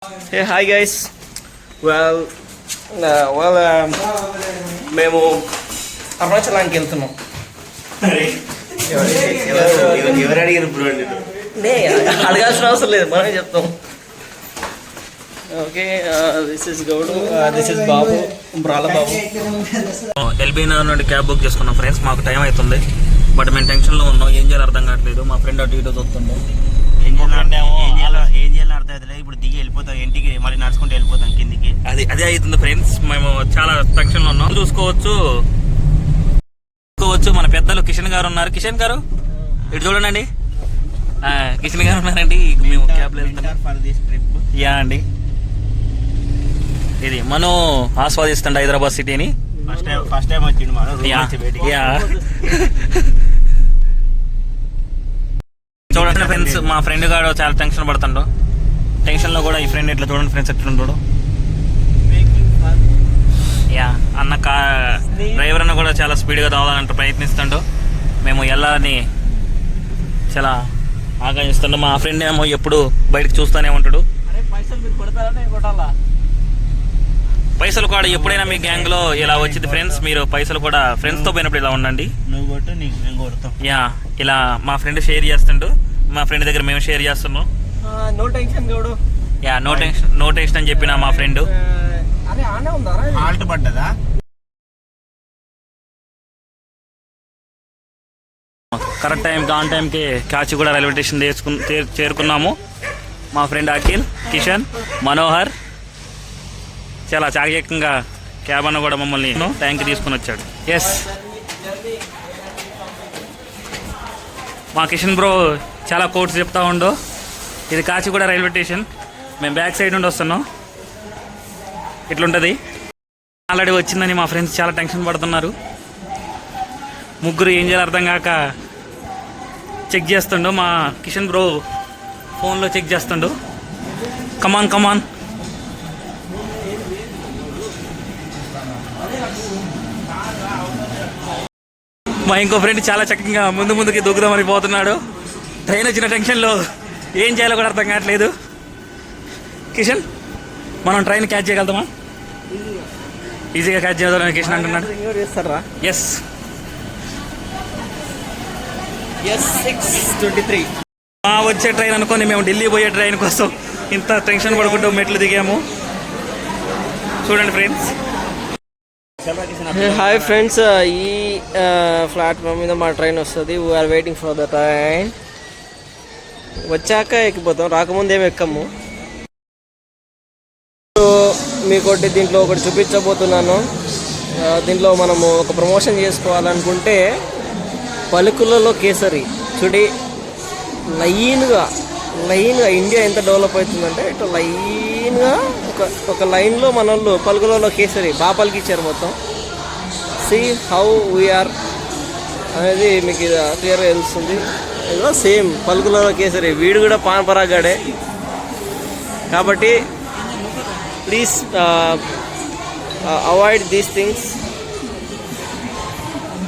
Hey, hi guys. Well, మేము అరుణాచలానికి వెళ్తున్నాం. ఎవరు అడిగారు బ్రో? అడగాల్సిన అవసరం లేదు, మనమే చెప్తాం. Okay, this is Goud, this is Babu, బ్రాల బాబు. ఎల్బీ నగర్ నుండి క్యాబ్ బుక్ చేసుకున్నాం ఫ్రెండ్స్. మాకు టైం అవుతుంది, బట్ మేము టెన్షన్లో ఉన్నాం. ఏం చేయాలో అర్థం కావట్లేదు. మా ఫ్రెండ్ అటు ఇటు చూస్తుండే ఏం చేయాలో అర్థం అవుతుంది. ఇప్పుడు దిగి వెళ్ళిపోతాం ఇంటికి, మళ్ళీ నడుచుకుంటూ వెళ్ళిపోతాం కిందికి. అదే అవుతుంది ఫ్రెండ్స్. మేము చాలా టెన్షన్లో ఉన్నాం. చూసుకోవచ్చు మన పెద్దలు కిషన్ గారు ఉన్నారు. కిషన్ గారు ఇటు చూడండి. కిషన్ గారు ఉన్నారండి. మేము క్యాబ్లో వెళ్తున్నాం. యా అండి, ఇది మనం ఆస్వాదిస్తుండే హైదరాబాద్ సిటీని. ఫస్ట్ టైం వచ్చిండు. యా చూడండి ఫ్రెండ్స్, మా ఫ్రెండ్ గారు చాలా టెన్షన్ పడుతుండో. టెన్షన్లో కూడా ఈ ఫ్రెండ్ ఇట్లా చూడండి ఫ్రెండ్స్ ఎట్లుంటాడు. యా అన్న డ్రైవర్ అన్న కూడా చాలా స్పీడ్గా రావాలంటే ప్రయత్నిస్తుండో. మేము వెళ్ళాలని చాలా ఆకాంక్షిస్తుండో. మా ఫ్రెండ్ ఏమో ఎప్పుడు బయటకు చూస్తూనే ఉంటాడు. పైసలు కూడా ఎప్పుడైనా మీ గ్యాంగ్ లో ఇలా వచ్చింది ఫ్రెండ్స్. మీరు పైసలు కూడా ఫ్రెండ్స్ తో పోయినప్పుడు ఇలా ఉండండి. యా ఇలా మా ఫ్రెండ్ షేర్ చేస్తుండు. మా ఫ్రెండ్ దగ్గర మేము షేర్ చేస్తున్నాం. నో టెన్షన్ గౌడు. యా నో టెన్షన్ అని చెప్పిన మా ఫ్రెండ్. కరెక్ట్ టైంకి ఆన్ టైంకి కాచిగూడ రైల్వే స్టేషన్ చేరుకున్నాము. మా ఫ్రెండ్ అఖిల్, కిషన్, మనోహర్ చాలా చాకచక్యంగా క్యాబ్ అన్న కూడా మమ్మల్ని టైంకి తీసుకుని వచ్చాడు. ఎస్, మా కిషన్ బ్రో చాలా కోట్స్ చెప్తా ఉండు. ఇది కాచిగూడ రైల్వే స్టేషన్. మేము బ్యాక్ సైడ్ నుండి వస్తున్నాం. ఇట్లుంటుంది. ఆల్రెడీ వచ్చిందని మా ఫ్రెండ్స్ చాలా టెన్షన్ పడుతున్నారు. ముగ్గురు ఏం చేయాలి అర్థం కాక చెక్ చేస్తుండు. మా కిషన్ బ్రో ఫోన్లో చెక్ చేస్తుండు. కమాన్ మా ఇంకో ఫ్రెండ్ చాలా చక్కగా ముందుకి దూకుదామని పోతున్నాడు. ట్రైన్ వచ్చిన టెన్షన్లో ఏం చేయాలో కూడా అర్థం కావట్లేదు. కిషన్, మనం ట్రైన్ క్యాచ్ చేయగలుగుతామా? ఈజీగా క్యాచ్ చేయగలుగుతామని కిషన్ అంటున్నాడు. ఎస్ 6:23 వచ్చే ట్రైన్ అనుకొని మేము ఢిల్లీ పోయే ట్రైన్ కోసం ఇంత టెన్షన్ పడుకుంటూ మెట్లు దిగాము. చూడండి ఫ్రెండ్స్. హాయ్ ఫ్రెండ్స్, ఈ ప్లాట్ఫామ్ మీద మా ట్రైన్ వస్తుంది. We are waiting for the train. వచ్చాక ఎక్కిపోతాం, రాకముందు ఏమి ఎక్కము. మీకు దీంట్లో ఒకటి చూపించబోతున్నాను. దీంట్లో మనము ఒక ప్రమోషన్ చేసుకోవాలనుకుంటే పలుకులలో కేసరి చూడి లైన్గా ఇండియా ఎంత డెవలప్ అవుతుందంటే ఇట్లా లైన్గా ఒక లైన్లో మన వాళ్ళు పలుకులలో కేసరి బాగా పలికిచ్చారు మొత్తం. సీ హౌ వీఆర్ అనేది మీకు క్లియర్గా తెలుస్తుంది. ఏదో సేమ్ పలుకులలో కేసరి. వీడు కూడా పాన్పరాగాడే. కాబట్టి please avoid these things.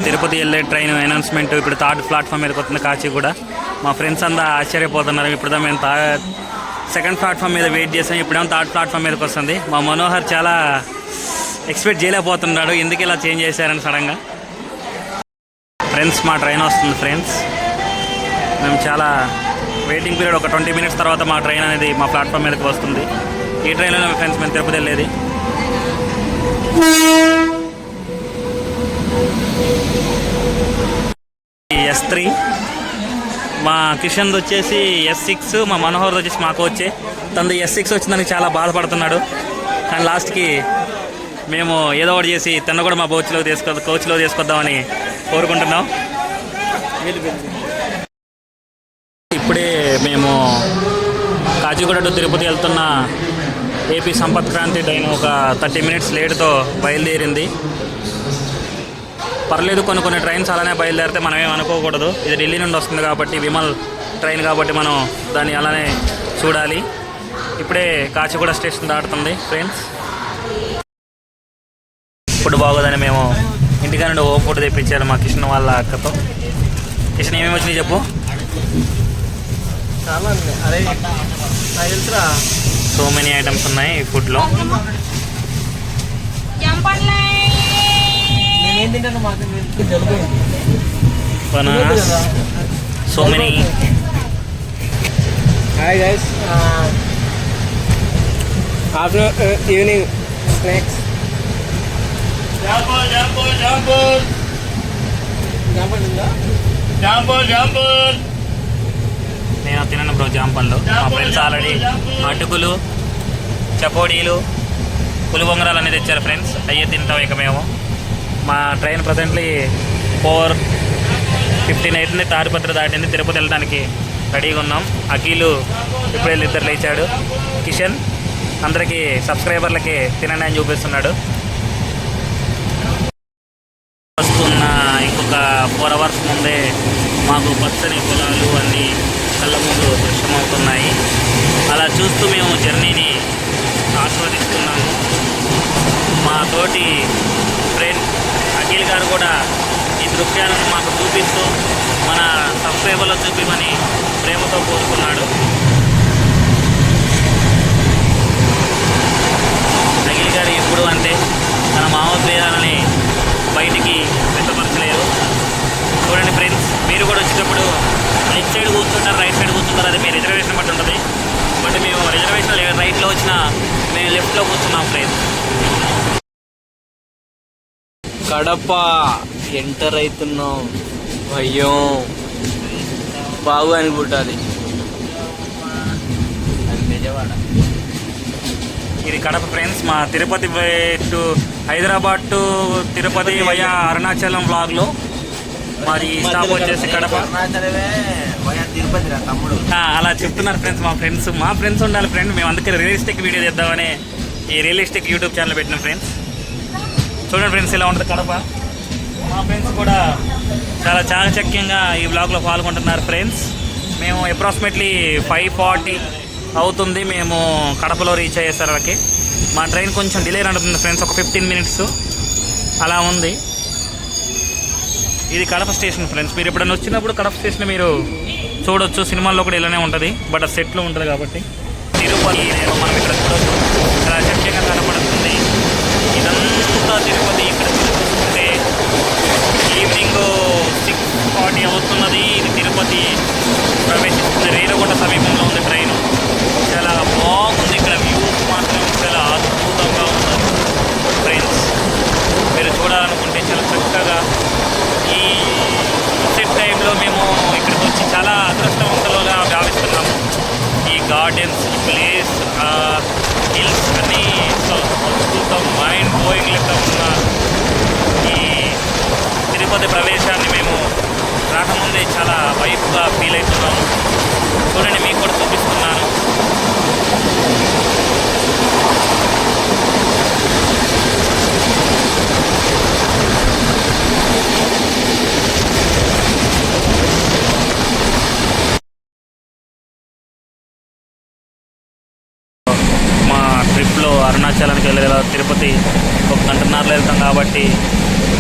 Tirupati వెళ్ళే ట్రైన్ అనౌన్స్మెంట్ ఇప్పుడు థర్డ్ ప్లాట్ఫామ్ మీదకి వస్తుంది కాచిగూడ. మా ఫ్రెండ్స్ అంతా ఆశ్చర్యపోతున్నారు. ఇప్పుడు మేము సెకండ్ ప్లాట్ఫామ్ మీద వెయిట్ చేసాం. ఇప్పుడేమో థర్డ్ ప్లాట్ఫామ్ మీదకి వస్తుంది. మా మనోహర్ చాలా ఎక్స్పెక్ట్ చేయలేకపోతున్నాడు ఎందుకు ఇలా చేంజ్ చేశారని సడన్గా. ఫ్రెండ్స్, మా ట్రైన్ వస్తుంది ఫ్రెండ్స్. మేము చాలా వెయిటింగ్ పీరియడ్ ఒక 20 minutes తర్వాత మా ట్రైన్ అనేది మా ప్లాట్ఫామ్ మీదకి వస్తుంది. ఈ ట్రైన్లో ఫ్రెండ్స్ మేము తిరుపతి వెళ్ళేది. S3, మా కిషన్ వచ్చేసి S6, మా మనోహర్ వచ్చేసి మాకు వచ్చే తనది S6 వచ్చిందానికి చాలా బాధపడుతున్నాడు. కానీ లాస్ట్కి మేము ఏదో ఒకటి చేసి తను కూడా మా కోచ్లో తీసుకొద్దామని కోరుకుంటున్నాం. ఇప్పుడే మేము కాచిగూడ టు తిరుపతి వెళ్తున్న ఏపీ సంపత్ క్రాంతి ట్రైన్ ఒక 30 minutes లేటుతో బయలుదేరింది. పర్లేదు, కొన్ని ట్రైన్స్ అలానే బయలుదేరితే మనం ఏం అనుకోకూడదు. ఇది ఢిల్లీ నుండి వస్తుంది కాబట్టి విమల్ ట్రైన్ కాబట్టి మనం దాన్ని అలానే చూడాలి. ఇప్పుడే కాచిగూడ స్టేషన్ దాటుతుంది ఫ్రెండ్స్. ఫుడ్ బాగోదని మేము ఇంటికా నుండి హోమ్ ఫుడ్ తెప్పించారు మా కిషన్ వాళ్ళ అక్కతో. కిషన్ ఏమేమి వచ్చినాయి చెప్పు. చాలా ఉన్నాయి. అరే నాకు తెలుసురా. సో మెనీ ఐటమ్స్ ఉన్నాయి ఈ ఫుడ్లో. నేనేం తింటాను మాకు జలుబు. Bananas, so many. Hi guys, after evening snacks. నేను తినను బ్రో జామ పండ్లు. మా ఫ్రెండ్స్ ఆల్రెడీ అటుకులు, చకోడీలు, పులిబొంగరాలు అన్నీ తెచ్చారు ఫ్రెండ్స్. అయ్యే తింటాం ఇక మేము. మా ట్రైన్ ప్రజెంట్లీ 4:15 అవుతుంది. తాడిపత్రి దాటింది. తిరుపతి వెళ్ళడానికి రెడీగా ఉన్నాం. అఖిలు ఇప్పుడు ఇద్దరు లేచాడు. కిషన్ అందరికీ సబ్స్క్రైబర్లకి తినండి అని చూపిస్తున్నాడు. వస్తున్న ఇంకొక 4 hours ముందే మాకు పచ్చని పొలాలు అన్నీ కళ్ళ ముందు దృశ్యమవుతున్నాయి. అలా చూస్తూ మేము జర్నీని ఆస్వాదిస్తున్నాము. మా తోటి ఫ్రెండ్ అఖిల్ గారు కూడా ఈ దృశ్యాలను మాకు చూపిస్తూ మన సబ్స్క్రైబర్లో చూపిమని ప్రేమతో కోరుకున్నాడు. అఖిల్ గారు ఎప్పుడు అంటే తన భావోద్వేగాలని బయటికి వ్యక్తపరచలేరు. చూడండి ఫ్రెండ్స్, మీరు కూడా వచ్చేటప్పుడు లెఫ్ట్ సైడ్ కూర్చుంటారు, రైట్ సైడ్ కూర్చుంటారు. అది మీ రిజర్వేషన్ బట్టి ఉంటుంది. బట్ మేము రిజర్వేషన్ రైట్లో వచ్చినా మేము లెఫ్ట్లో కూర్చున్నాం ఫ్రెండ్స్. కడప ఎంటర్ అవుతున్నాం. అయ్యో బాగు అనుకుంటుంది. అది విజయవాడ. ఇది కడప ఫ్రెండ్స్. మా Tirupati to Hyderabad to Tirupati via Arunachalam వ్లాగ్లో మాది స్టాప్ వచ్చేసి కడప. తిరుపతి రా తమ్ముడు. అలా చెప్తున్నారు ఫ్రెండ్స్ మా ఫ్రెండ్స్ ఉండాలి ఫ్రెండ్. మేము అందుకే రియలిస్టిక్ వీడియో చేద్దామని ఈ రియలిస్టిక్ యూట్యూబ్ ఛానల్ పెట్టినాం ఫ్రెండ్స్. చూడండి ఫ్రెండ్స్, ఇలా ఉంటుంది కడప. మా ఫ్రెండ్స్ కూడా చాలా చాకచక్యంగా ఈ వ్లాగ్లో పాల్గొంటున్నారు ఫ్రెండ్స్. మేము అప్రాక్సిమేట్లీ 5:40 అవుతుంది మేము కడపలో రీచ్ అయ్యేసరికి. మా ట్రైన్ కొంచెం డిలే నడుతుంది ఫ్రెండ్స్, ఒక 15 minutes అలా ఉంది. ఇది కడప స్టేషన్ ఫ్రెండ్స్. మీరు ఎప్పుడైనా వచ్చినప్పుడు కడప స్టేషన్ మీరు చూడొచ్చు. సినిమాల్లో కూడా ఇలానే ఉంటుంది, బట్ ఆ సెట్లో ఉంటుంది కాబట్టి. తిరుపతి మనం ఇక్కడ చూడొచ్చు, చాలా చక్కగా కనపడుతుంది. ఇదంతా తిరుపతి. ఇక్కడ చూసుకుంటే ఈవినింగ్ 6:40 అవుతున్నది. ఇది తిరుపతి ప్రవేశిస్తుంది. రేణుగుంట సమీపంలో ఉంది ట్రైను. చాలా బాగుంది ఇక్కడ. వ్యూస్ మాత్రం చాలా అద్భుతంగా ఉంది ఫ్రెండ్స్. మీరు చూడాలనుకుంటే చాలా చక్కగా ఈ సెట్ టైంలో మేము ఇక్కడికి వచ్చి చాలా అదృష్టవంతులుగా భావిస్తున్నాము. ఈ గార్డెన్స్, ఈ ప్లేస్, హిల్స్ అన్నీ అద్భుతం, మైండ్ బ్లోయింగ్ లెక్క ఉన్న ఈ తిరుపతి ప్రవేశాన్ని మేము రాకముందే చాలా వైపుగా ఫీల్ అవుతున్నాము. చూడండి, మీకు కూడా చూపిస్తున్నాను. మా ట్రిప్లో అరుణాచలానికి వెళ్ళేలా తిరుపతి 1 గంటన్నరలో వెళ్తాం కాబట్టి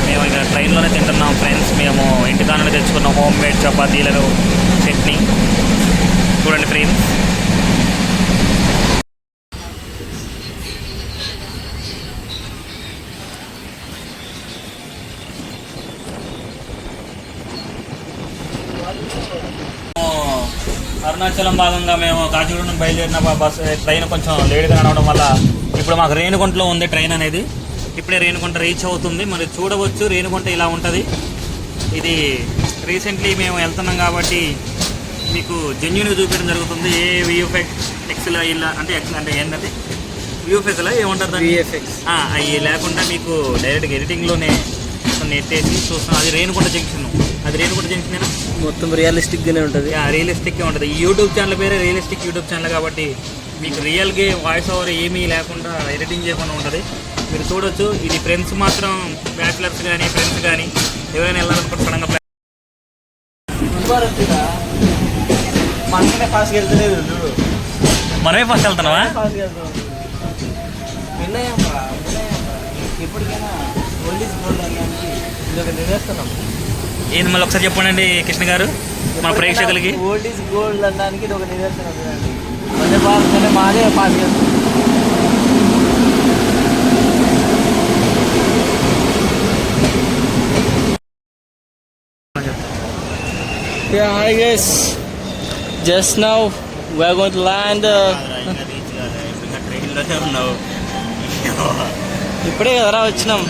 మేము ఇక్కడ ట్రైన్లోనే తింటున్నాం ఫ్రెండ్స్. మేము ఇంటికాడనే తెచ్చుకున్న హోమ్ మేడ్ చపాతీలను, చట్నీ. చూడండి ఫ్రెండ్స్. అరుణాచలం భాగంగా మేము కాచిగూడ నుండి బయలుదేరిన బస్ ట్రైన్ కొంచెం లేట్గా నడవడం వల్ల ఇప్పుడు మాకు రేణిగుంటలో ఉంది ట్రైన్ అనేది. ఇప్పుడే రేణిగుంట రీచ్ అవుతుంది. మరి చూడవచ్చు, రేణిగుంట ఇలా ఉంటుంది. ఇది రీసెంట్లీ మేము వెళ్తున్నాం కాబట్టి మీకు జెన్యూన్గా చూపించడం జరుగుతుంది. ఏ VFX ఇలా అంటే అంటే ఏంటంటే VFXలా ఏముంటుంది అవి లేకుండా మీకు డైరెక్ట్గా ఎడిటింగ్లోనే నెట్టేసి చూస్తున్నాం. అది రేణిగుంట జంక్షన్. అది రేణిగుంట జంక్షన్ మొత్తం రియలిస్టిక్గానే ఉంటుంది. రియలిస్టిక్గా ఉంటుంది. ఈ యూట్యూబ్ ఛానల్ పేరే రియలిస్టిక్ యూట్యూబ్ ఛానల్ కాబట్టి మీకు రియల్గా వాయిస్ ఓవర్ ఏమీ లేకుండా ఎడిటింగ్ చేయకుండా ఉంటుంది. మీరు చూడొచ్చు. ఇది ఫ్రెండ్స్ మాత్రం, బ్యాచిలర్స్ కానీ ఫ్రెండ్స్ కానీ ఎవరైనా వెళ్ళాలనుకుంటే సడన్గా మనమే ఫస్ట్ వెళ్తున్నావా? ఎప్పటికైనా ఓల్డ్ ఈజ్ గోల్డ్ అని ఇదొక నిర్ణయిస్తున్నాం. ఏంది మళ్ళీ ఒకసారి చెప్పండి కృష్ణ గారు మన ప్రేక్షకులకి. ఓల్డ్ ఈజ్ గోల్డ్ అనడానికి ఇది ఒక నిదర్శనం చూడండి. వందే భారత్ అంటే మాదే పాస్ చేస్తుంది. Yeah, hi guys. Just now we are going to land. ఇప్పుడే కదరా వచ్చినాం.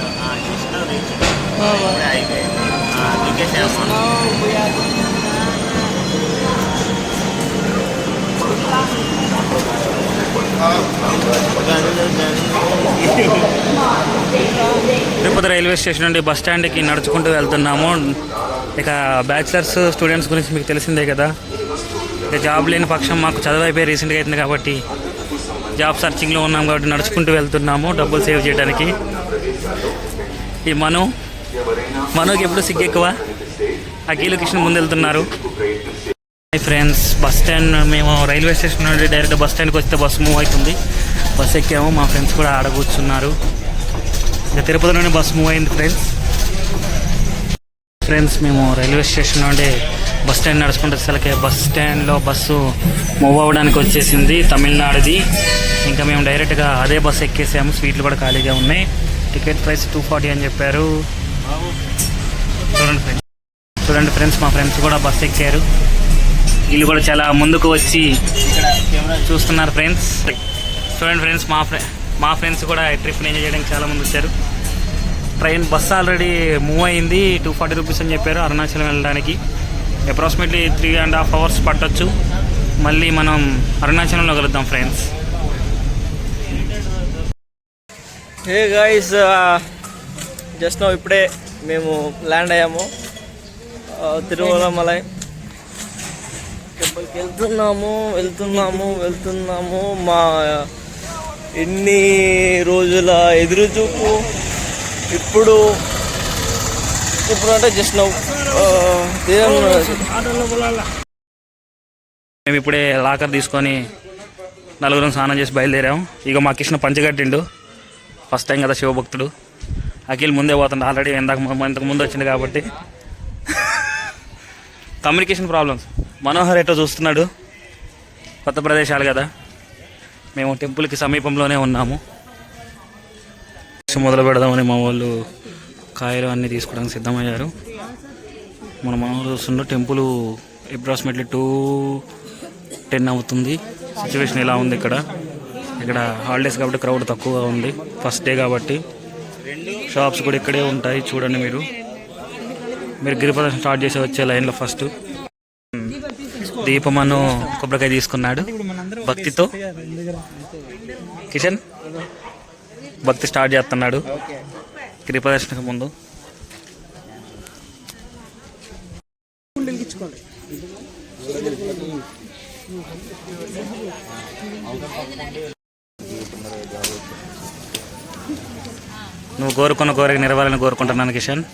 తిరుపతి రైల్వే స్టేషన్ నుండి బస్ స్టాండ్కి నడుచుకుంటూ వెళ్తున్నాము. ఇక బ్యాచిలర్స్ స్టూడెంట్స్ గురించి మీకు తెలిసిందే కదా. ఇక జాబ్ లేని పక్షం మాకు చదువు అయిపోయి రీసెంట్గా అవుతుంది కాబట్టి జాబ్ సర్చింగ్లో ఉన్నాం కాబట్టి నడుచుకుంటూ వెళ్తున్నాము డబ్బులు సేవ్ చేయడానికి. ఈ మనోకి ఎప్పుడు సిగ్గు ఎక్కువ. అఖిల్ కృష్ణ ముందు వెళ్తున్నారు. హాయ్ ఫ్రెండ్స్, బస్ స్టాండ్ మేము రైల్వే స్టేషన్ నుండి డైరెక్ట్ బస్ స్టాండ్కి వస్తే బస్సు మూవ్ అవుతుంది. బస్ ఎక్కాము, మా ఫ్రెండ్స్ కూడా ఆడ కూర్చున్నారు. ఇక తిరుపతిలోనే బస్సు మూవ్ అయింది ఫ్రెండ్స్. మేము రైల్వే స్టేషన్ నుండి బస్ స్టాండ్ నడుచుకుంటే అసలుకే బస్ స్టాండ్లో బస్సు మూవ్ అవ్వడానికి వచ్చేసింది, తమిళనాడుది. ఇంకా మేము డైరెక్ట్గా అదే బస్సు ఎక్కేసాము. సీట్లు కూడా ఖాళీగా ఉన్నాయి. టికెట్ ప్రైస్ 240 అని చెప్పారు. చూడండి ఫ్రెండ్స్, మా ఫ్రెండ్స్ కూడా బస్సు ఎక్కారు. వీళ్ళు కూడా చాలా ముందుకు వచ్చి చూస్తున్నారు ఫ్రెండ్స్. చూడండి ఫ్రెండ్స్, మా ఫ్రెండ్స్ కూడా ట్రిప్ని ఎంజాయ్ చేయడానికి చాలా మంది వచ్చారు. బస్సు ఆల్రెడీ మూవ్ అయింది. 240 రూపీస్ అని చెప్పారు అరుణాచలం వెళ్ళడానికి. అప్రాక్సిమేట్లీ 3.5 hours పట్టొచ్చు. మళ్ళీ మనం అరుణాచలంలో కలుద్దాం friends. Hey guys, just now ఇప్పుడే మేము ల్యాండ్ అయ్యాము తిరుమలమలై టెంపుల్కి వెళ్తున్నాము. మా ఎన్ని రోజుల ఎదురుచూపు ఇప్పుడు అంటే జస్ట్ నో మేము ఇప్పుడే లాకర్ తీసుకొని నలుగురం స్నానం చేసి బయలుదేరాము. ఇక మా కృష్ణ పంచగట్టిండు. ఫస్ట్ టైం కదా శివభక్తుడు. అఖిల్ ముందే పోతుండే, ఆల్రెడీ ఇంతకు ముందు వచ్చింది కాబట్టి. Communication problems. మనోహర్ ఎటో చూస్తున్నాడు. కొత్త ప్రదేశాలు కదా. మేము టెంపుల్కి సమీపంలోనే ఉన్నాము. మొదలు పెడదామని మా వాళ్ళు కాయలు అన్నీ తీసుకోవడానికి సిద్ధమయ్యారు. మన మనోహర్ చూస్తుండే టెంపుల్ అప్రాక్సిమేట్లీ 2:10 అవుతుంది. సిచ్యువేషన్ ఇలా ఉంది ఇక్కడ హాలిడేస్ కాబట్టి క్రౌడ్ తక్కువగా ఉంది. ఫస్ట్ డే కాబట్టి షాప్స్ కూడా ఇక్కడే ఉంటాయి. చూడండి మీరు గిరిప్రదర్శన స్టార్ట్ చేసి వచ్చే లైన్లో ఫస్ట్ దీపమను కొబ్బరికాయ తీసుకున్నాడు భక్తితో. కిషన్ భక్తి స్టార్ట్ చేస్తున్నాడు గిరిప్రదర్శనకు ముందు. నువ్వు కోరుకున్న కోరిక నెరవేరాలని కోరుకుంటున్నాను కిషన్.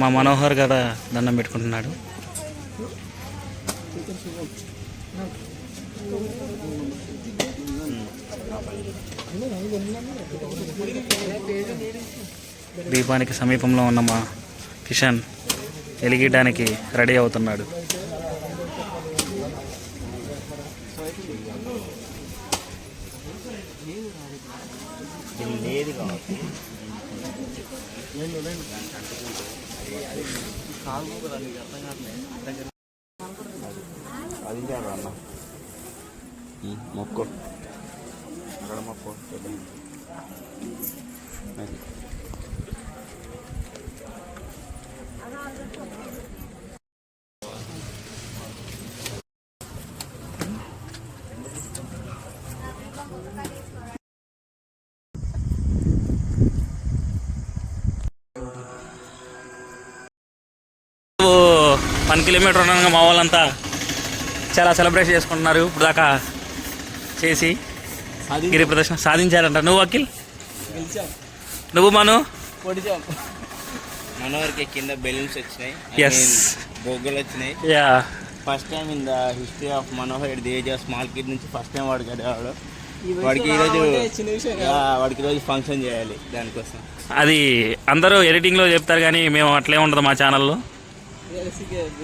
మా మనోహర్ కదా దండం పెట్టుకుంటున్నాడు. దీపానికి సమీపంలో ఉన్న మా కిషన్ వెలిగించడానికి రెడీ అవుతున్నాడు. మొక్కు అక్కడ మొక్కు వన్ కిలోమీటర్ ఉండగా మా వాళ్ళంతా చాలా సెలబ్రేట్ చేసుకుంటున్నారు. ఇప్పుడు దాకా చేసి గిరి ప్రదర్శన సాధించారంట. నువ్వు అఖిల్, నువ్వు మనోహర్కి కింద బెలూన్స్ వచ్చినాయి, బొగ్గలు వచ్చినాయి. First time in the history of Manohar at the age of small kid నుంచి ఫస్ట్ టైం వాడు గడేవాడు. వాడికి ఈరోజు చిన్న విషయం వాడికి ఈరోజు ఫంక్షన్ చేయాలి దానికోసం. అది అందరూ ఎడిటింగ్లో చెప్తారు కానీ మేము అట్లే ఉండదు మా ఛానల్లో,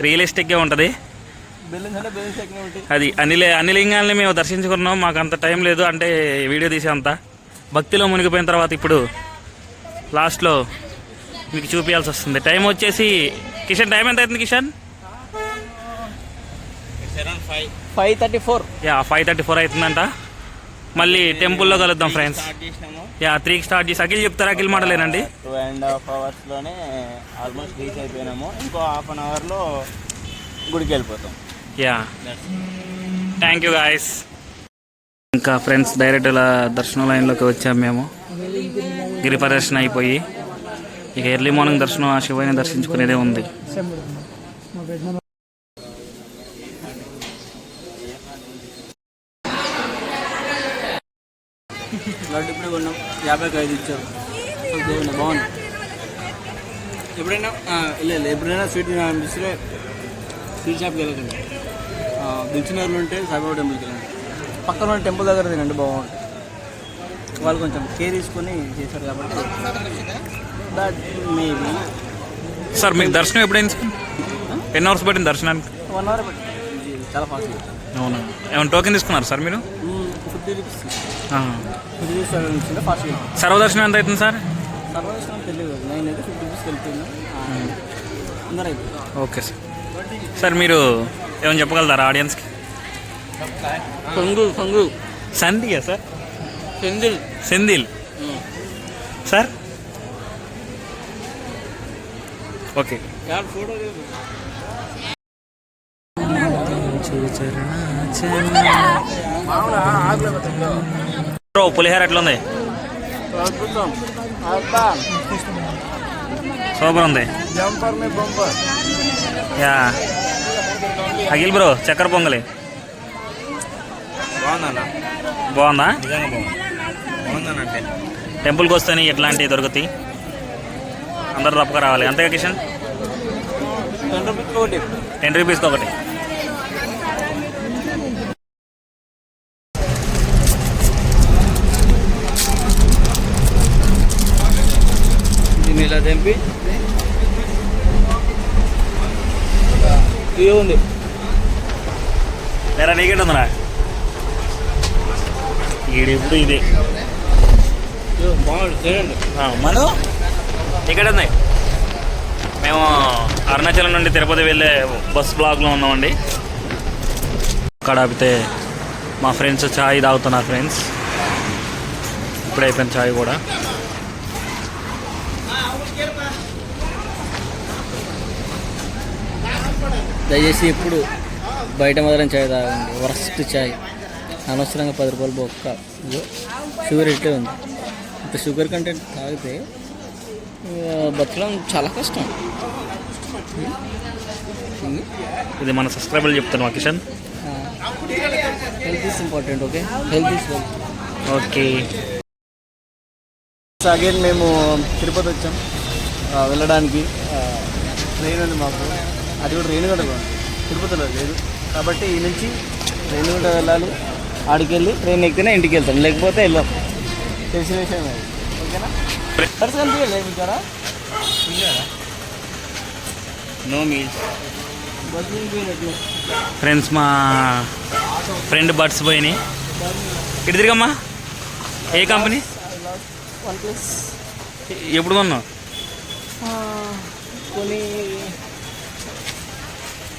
రియలిస్టిక్గా ఉంటుంది. అది అన్ని లింగాల్ని మేము దర్శించుకున్నాం, మాకు అంత టైం లేదు అంటే వీడియో తీసే అంత. భక్తిలో మునిగిపోయిన తర్వాత ఇప్పుడు లాస్ట్లో మీకు చూపించాల్సి వస్తుంది. టైం వచ్చేసి కిషన్, టైం ఎంత అవుతుంది కిషన్? 5:34. 5:34 అవుతుందంట. మళ్ళీ టెంపుల్లో కలుద్దాం ఫ్రెండ్స్. 3కి స్టార్ట్ చేసి అఖిల్ చెప్తారా? అఖిల్ మాటలేనండి. 2.5 hours ఆల్మోస్ట్ రీచ్ అయిపోయినాము. ఇంకో హాఫ్ అన్ అవర్లో గుడికి వెళ్ళిపోతాం. Thank you guys. ఇంకా ఫ్రెండ్స్ డైరెక్ట్ ఇలా దర్శనం లైన్లోకి వచ్చాము మేము. గిరి ప్రదర్శన అయిపోయి ఇక ఎర్లీ మార్నింగ్ దర్శనం ఆ శివయ్యని దర్శించుకునేదే ఉంది. లడ్డు ఇప్పుడు కొన్నాం, 55 ఇచ్చారు. బాగుంది. ఎప్పుడైనా ఎప్పుడైనా స్వీట్ అనిపిస్తే స్వీట్ షాప్కి వెళ్ళకండి. దిల్చినగర్లో ఉంటే సాయిబాబా టెంపుల్కి వెళ్ళండి. పక్కన ఉన్న టెంపుల్ దగ్గర తినండి, బాగుంటుంది. వాళ్ళు కొంచెం కేర్ తీసుకొని చేశారు కాబట్టి దట్ మేబీ. సార్ మీకు దర్శనం ఎప్పుడైంది? ఎన్ని అవర్స్ పట్టింది దర్శనానికి? 1 hour పట్టింది, చాలా ఫాస్ట్. అవునా, ఏమైనా టోకెన్ తీసుకున్నారు సార్ మీరు? 50 రూపీస్. 50 rupees fast. సర్వదర్శనం ఎంత అవుతుంది సార్? సర్వదర్శనం తెలియదు, నేనైతే 50 రూపీస్కి వెళ్తున్నా. అందరూ అయిపోయింది. Okay sir. సార్ మీరు ఏమైనా చెప్పగలుగుతారా ఆడియన్స్కి? ఫంగు సందిగా sir? Senthil sir. Okay. Bro పులిహోర ఎట్లా ఉంది? సూపర్ ఉంది. యా అఖిల్ బ్రో చక్కెర పొంగలి బాగుందా? బాగుందనంటే టెంపుల్కి వస్తేనే ఎట్లాంటివి దొరుకుతాయి, అందరూ తప్పక రావాలి. అంతేగా కిషన్? 10 రూపీస్కి ఒకటి. దీన్ని ఇలా తెంపి ఇది ఉంది. లేరా నీకెట్ ఉందిరా? ఈడెప్పుడు ఇదే బాగుంది, తినండి. మను టికెట్ ఉంది. మేము అరుణాచలం నుండి తిరుపతి వెళ్ళే బస్ బ్లాక్లో ఉన్నామండి. అక్కడ ఆపితే మా ఫ్రెండ్స్ ఛాయ్ తాగుతున్నారు. ఫ్రెండ్స్ ఇప్పుడు అయిపోయింది ఛాయ్ కూడా. దయచేసి ఎప్పుడు బయట మాత్రం చాయ్ తాగండి, వరస్ట్ చాయ్. అనవసరంగా 10 రూపాయలు బొక్క. షుగర్ ఇట్లే ఉంది. ఇంత షుగర్ కంటెంట్ తాగితే బతకడం చాలా కష్టం. ఇది మన సబ్స్క్రైబర్లు చెప్తాను Kishan. Health is important. Okay, health is wealth. Okay. Again మేము తిరుపతి వచ్చాం వెళ్ళడానికి. ట్రైన్ ఉంది మాకు, అది కూడా రేణిగుంట, తిరుపతిలో లేదు కాబట్టి ఈ నుంచి రేణిగుంట వెళ్ళాలి. ఆడికి వెళ్ళి ట్రైన్ ఎక్కితేనే ఇంటికి వెళ్తాం, లేకపోతే వెళ్ళాం. తెలిసిన విషయం అది. ఓకేనా? ఖర్చు కనిపించలేదు మీకు కదా? No meals. బస్సు పోయినట్లు ఫ్రెండ్స్ మా ఫ్రెండ్ బడ్స్ పోయినాయి. ఇటు తిరిగమ్మా. ఏ కంపెనీ? OnePlus. ఎప్పుడు కొన్నావు? కొన్ని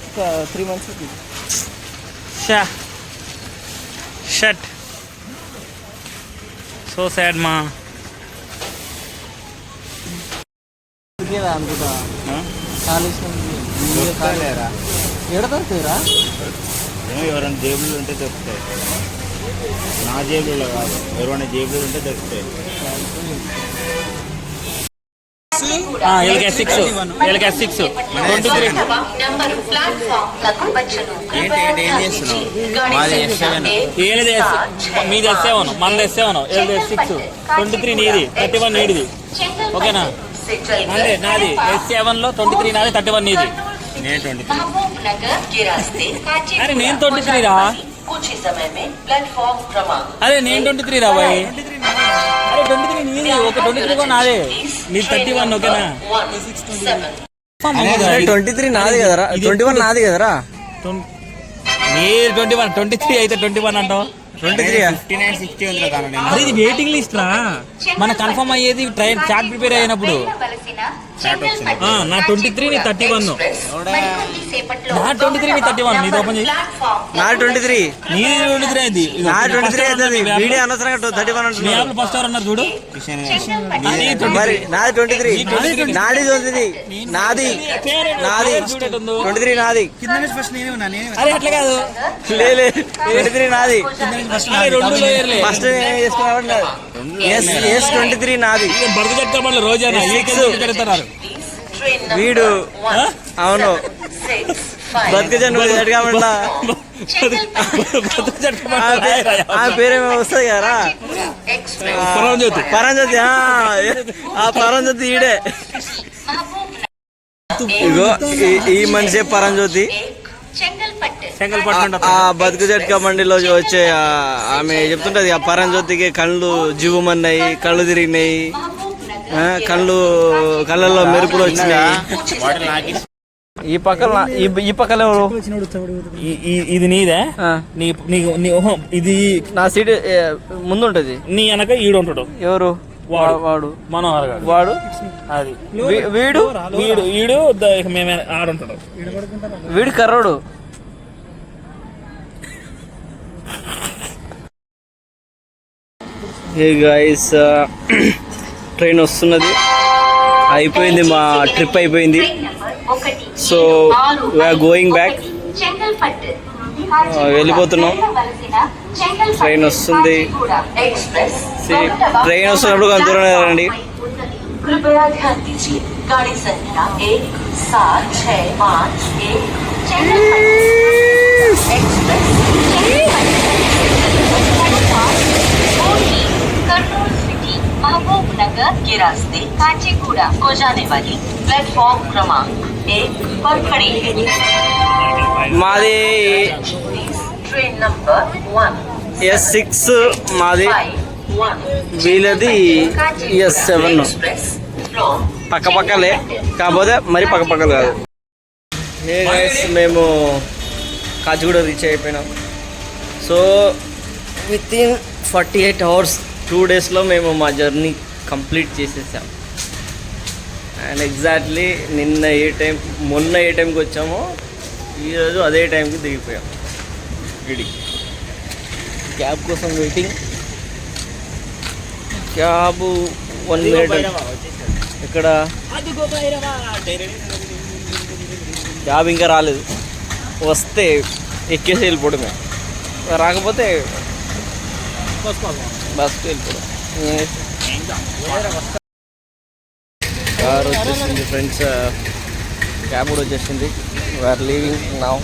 ఒక 3 months అవుతుంది. షట్ సో సాడ్ మా. ఇదేనా అనుకుంటా కాలేజ్ లేరా ఎక్కడ దొరుకుతాయిరా? ఎవరైనా జేబులు ఉంటే దొరుకుతాయి. నా జేబులో కాదు, ఎవరైనా జేబులు ఉంటే దొరుకుతాయి. LK6 23. ఏంటి ఏం చేస్తున్నావు? మాది S7. మీది S7, మనది S7. LK6 23 నీది, 31 నీడిది. ఓకేనా? అంటే నాది S7లో 23 నాది, 31 నీది. నేను 23. అరే నేను 23 రా. कुछ ही समय में प्लेटफॉर्म क्रमांक అరే నేను 23 రా బాయ్. అరే 23 నీది, ఒక 23 కూడా నాదే. నీ 31 ఓకేనా? 23 నాది కదరా, 21 నాది కదరా. నీ 21 23 అయితే 21 అంటావు. 23 59 60 ఉంది కదా నేను. అరే ఇది వెయిటింగ్ లిస్ట్ రా, మన కన్ఫర్మ్ అయ్యేది ట్రైన్ చార్ట్ ప్రిపేర్ అయినప్పుడు. నా 23 నీ 31. నా 23 నీ 31 నీది ఓపెన్ చేయి. నా 23 నీది 23 అయింది. నా 23 అవుతుంది. వీడియో అనవసరంగా 31 నీ అంటున్నాడు. యాప్లో ఫస్ట్ ఎవరు అన్నారు చూడు. మరి నాది 23, నాది 23, నాది 23 నాది. అరే అట్లా కాదు, లే 23 నాది. అరే రెండు లోయర్లే. ఫస్ట్ నేను చేసుకున్నాడు నాది. ఎస్ 23 నాది. బర్త్ చెప్తామని రోజైనా పెడతారు. వీడు అవును బతుకజన్ కాబట్టి ఆ పేరేమో వస్తుంది కదరా, పరంజ్యోతి. ఆ పరంజ్యోతి ఈడే. ఇగో ఈ మనిషే పరంజ్యోతి. ఆ బతుకు జట్కా మండిలో వచ్చే ఆమె చెప్తుంటది, ఆ పరంజ్యోతికి కళ్ళు జీవమన్నాయి, కళ్ళు తిరిగినాయి, కళ్ళల్లో మెరుపులు వచ్చినాయి. ఈ పక్కన ఈ పక్కన ఎవరు? ఇది నీదే. ఇది నా సీట్ ముందు ఉంటది, నీ వెనక ఈడు ఉంటాడు. ఎవరు? వాడు మనోహర్ గారు. వాడు అది వీడు ఈడు మేమే ఆడుంటాడు. వీడు కర్రోడు. హే గైస్, ట్రైన్ వస్తున్నది, అయిపోయింది మా ట్రిప్ అయిపోయింది. సో వీఆర్ గోయింగ్ బ్యాక్, వెళ్ళిపోతున్నాం. ట్రైన్ వస్తుంది. ట్రైన్ వస్తున్నప్పుడు కొంత దూరం రండి. कृपया ध्यान दीजिए गाड़ी संख्या 17651 एक्सप्रेस कर्नूल सिटी महबूबनगर के रास्ते काचीगुड़ा को जाने वाली प्लेटफॉर्म क्रमांक 1 पर खड़ी है. మాది ट्रेन नंबर 1 S6 మాది, వీళ్ళది S7. పక్క పక్కలే, కాకపోతే మరి పక్క పక్కలు కాదు. మేము కాచిగూడ రీచ్ అయిపోయినాం. సో విత్ ఇన్ 48 అవర్స్ 2 డేస్లో మేము మా జర్నీ కంప్లీట్ చేసేసాం. అండ్ ఎగ్జాక్ట్లీ మొన్న ఏ టైంకి వచ్చామో ఈరోజు అదే టైంకి దిగిపోయాం. క్యాబ్ కోసం వెయిటింగ్. Cab 1 minute. ఇక్కడ క్యాబ్ ఇంకా రాలేదు, వస్తే ఎక్కేసి వెళ్ళిపోవడమే, రాకపోతే బస్కి వెళ్ళిపోవడం. కార్ వచ్చేసింది ఫ్రెండ్స్, క్యాబ్ కూడా వచ్చేసింది. We are leaving now.